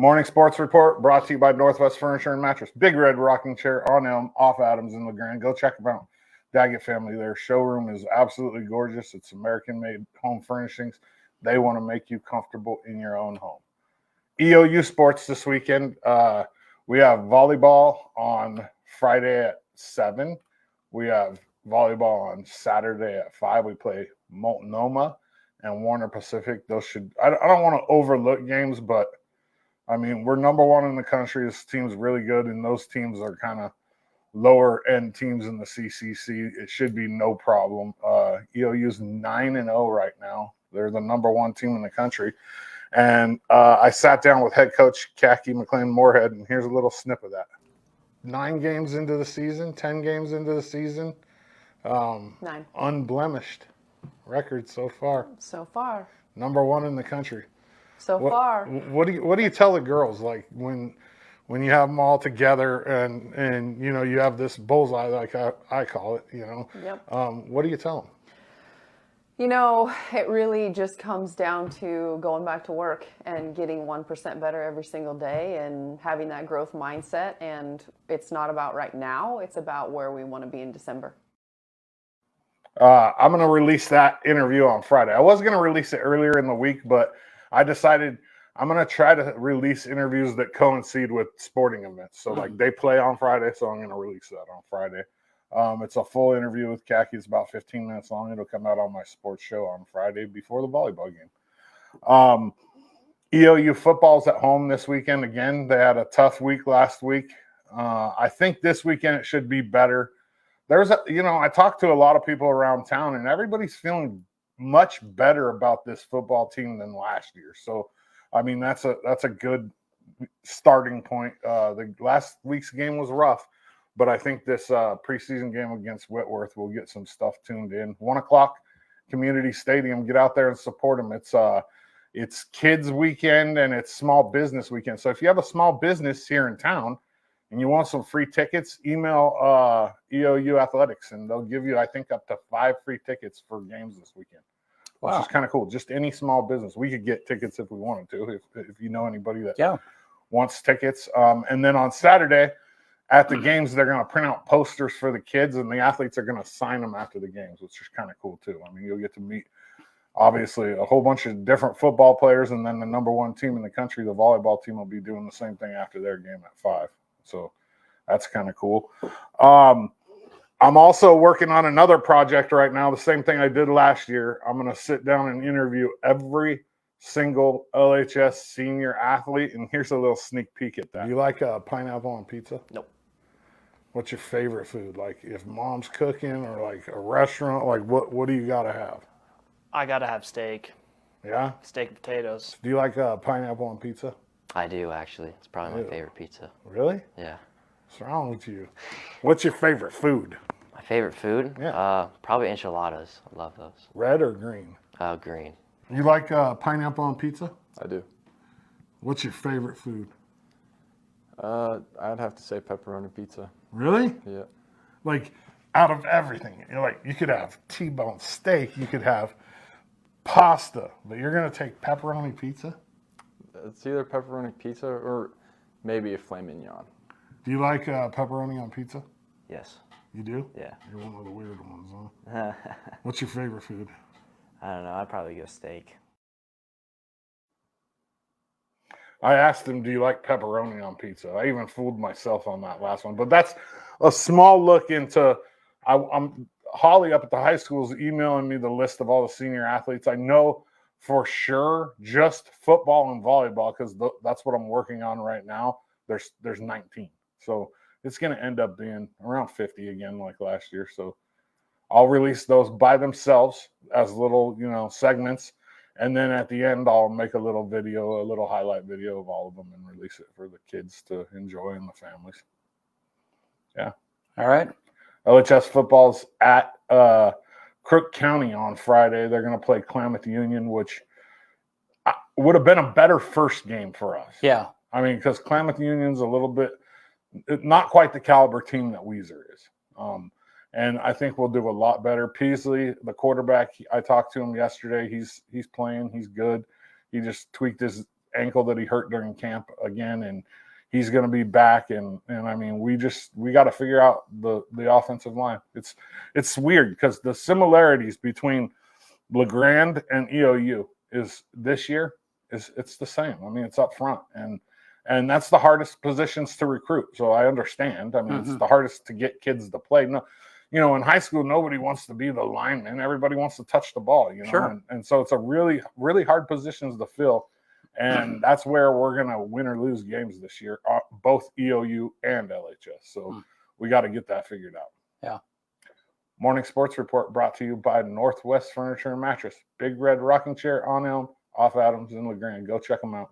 Morning Sports Report brought to you by Northwest Furniture and Mattress. Big red rocking chair on Elm, off Adams in LeGrand. Go check them out. Daggett family, their showroom is absolutely gorgeous. It's American-made home furnishings. They want to make you comfortable in your own home. EOU Sports this weekend. We have volleyball on Friday at 7. We have volleyball on Saturday at 5. We play Multnomah and Warner Pacific. Those should. I don't want to overlook games, but I mean, we're number one in the country. This team's really good, and those teams are kind of lower-end teams in the CCC. It should be no problem. EOU's 9-0 right now. They're the number one team in the country. And I sat down with head coach Khaki McLean-Moorhead, and here's a little snip of that. 9 games into the season, 10 games into the season. 9. Unblemished record so far. So far. Number one in the country. So far. What do you tell the girls, like when you have them all together and you know you have this bullseye, like I call it, you know? Yep. What do you tell them? You know, it really just comes down to going back to work and getting 1% better every single day and having that growth mindset. And it's not about right now. It's about where we want to be in December. I'm going to release that interview on Friday. I was going to release it earlier in the week, but I decided I'm going to try to release interviews that coincide with sporting events. So, like, they play on Friday, so I'm going to release that on Friday. It's a full interview with Khaki. It's about 15 minutes long. It'll come out on my sports show on Friday before the volleyball game. EOU football's at home this weekend again. They had a tough week last week. I think this weekend it should be better. I talked to a lot of people around town, and everybody's feeling much better about this football team than last year. So, I mean, that's a good starting point. The last week's game was rough, but I think this preseason game against Whitworth will get some stuff tuned in. 1 o'clock, Community Stadium. Get out there and support them. It's kids weekend and it's small business weekend. So if you have a small business here in town and you want some free tickets, email EOU Athletics and they'll give you, I think, up to 5 free tickets for games this weekend. Wow. Which is kind of cool. Just any small business. We could get tickets if we wanted to, if you know anybody that wants tickets. And then on Saturday at the games, they're going to print out posters for the kids, and the athletes are going to sign them after the games, which is kind of cool too. I mean, you'll get to meet, obviously, a whole bunch of different football players, and then the number one team in the country, the volleyball team, will be doing the same thing after their game at 5. So that's kind of cool. I'm also working on another project right now, the same thing I did last year. I'm going to sit down and interview every single LHS senior athlete, and here's a little sneak peek at that. Do you like pineapple on pizza? Nope. What's your favorite food? Like if mom's cooking or like a restaurant, like what do you got to have? I got to have steak. Yeah? Steak and potatoes. Do you like pineapple on pizza? I do, actually. It's probably my favorite pizza. Really? Yeah. What's wrong with you? What's your favorite food? My favorite food? Yeah. Probably enchiladas. I love those. Red or green? Green. You like pineapple on pizza? I do. What's your favorite food? I'd have to say pepperoni pizza. Really? Yeah. Like, out of everything, you could have T-bone steak, you could have pasta, but you're going to take pepperoni pizza? It's either pepperoni pizza or maybe a filet mignon. Do you like pepperoni on pizza? Yes. You do? Yeah. You're one of the weird ones, huh? What's your favorite food? I don't know. I'd probably go steak. I asked him, do you like pepperoni on pizza? I even fooled myself on that last one. But that's a small look into I'm Holly up at the high school is emailing me the list of all the senior athletes. I know for sure just football and volleyball, because that's what I'm working on right now. There's 19. So it's going to end up being around 50 again like last year. So I'll release those by themselves as little, segments. And then at the end, I'll make a little highlight video of all of them and release it for the kids to enjoy and the families. Yeah. All right. LHS football's at Crook County on Friday. They're going to play Klamath Union, which would have been a better first game for us. Yeah. I mean, because Klamath Union's a little bit, not quite the caliber team that Weiser is. And I think we'll do a lot better. Peasley, the quarterback, I talked to him yesterday. He's playing. He's good. He just tweaked his ankle that he hurt during camp again, and he's going to be back. And I mean, we got to figure out the offensive line. It's weird because the similarities between LeGrand and EOU is this year it's the same. I mean, it's up front, and that's the hardest positions to recruit. So I understand. I mean, it's the hardest to get kids to play. No, in high school, nobody wants to be the lineman. Everybody wants to touch the ball, Sure. And so it's a really, really hard positions to fill. And that's where we're going to win or lose games this year, both EOU and LHS. So we got to get that figured out. Yeah. Morning Sports Report brought to you by Northwest Furniture and Mattress. Big Red Rocking Chair on Elm, off Adams and LeGrand. Go check them out.